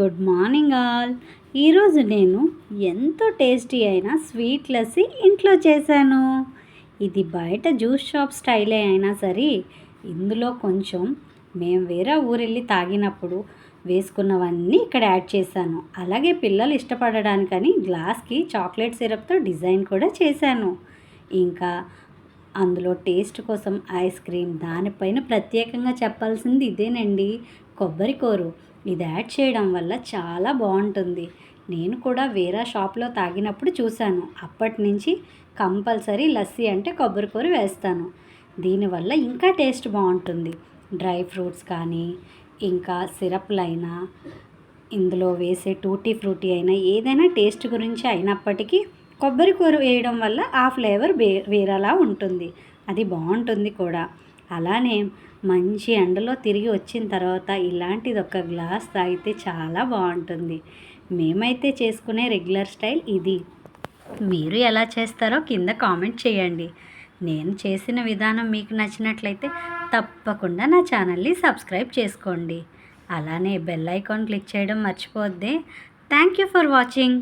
Good morning all. ఈరోజు నేను ఎంతో టేస్టీ అయిన స్వీట్ లస్సీ ఇంట్లో చేశాను. ఇది బయట జ్యూస్ షాప్ స్టైలే అయినా సరే ఇందులో కొంచెం మేము వేరే ఊరెళ్ళి తాగినప్పుడు వేసుకున్నవన్నీ ఇక్కడ యాడ్ చేశాను. అలాగే పిల్లలు ఇష్టపడడానికని గ్లాస్కి చాక్లెట్ సిరప్తో డిజైన్ కూడా చేశాను. ఇంకా అందులో టేస్ట్ కోసం ఐస్ క్రీమ్, దానిపైన ప్రత్యేకంగా చెప్పాల్సింది ఇదేనండి, కొబ్బరి కూర. ఇది యాడ్ చేయడం వల్ల చాలా బాగుంటుంది. నేను కూడా వేరే షాప్లో తాగినప్పుడు చూశాను. అప్పటి నుంచి కంపల్సరీ లస్సీ అంటే కొబ్బరి కూర వేస్తాను. దీనివల్ల ఇంకా టేస్ట్ బాగుంటుంది. డ్రై ఫ్రూట్స్ కానీ ఇంకా సిరప్లైనా ఇందులో వేసే టూటీ ఫ్రూటీ అయినా ఏదైనా టేస్ట్ గురించి అయినప్పటికీ కొబ్బరి కూర వేయడం వల్ల ఆ ఫ్లేవర్ వేరేలా ఉంటుంది. అది బాగుంటుంది కూడా. అలానే మంచి ఎండలో తిరిగి వచ్చిన తర్వాత ఇలాంటిది ఒక గ్లాస్ తాగితే చాలా బాగుంటుంది. మేమైతే చేసుకునే రెగ్యులర్ స్టైల్ ఇది. మీరు ఎలా చేస్తారో కింద కామెంట్ చేయండి. నేను చేసిన విధానం మీకు నచ్చినట్లయితే తప్పకుండా నా ఛానల్ని సబ్స్క్రైబ్ చేసుకోండి. అలానే బెల్ ఐకాన్ క్లిక్ చేయడం మర్చిపోద్దే. Thank you for watching.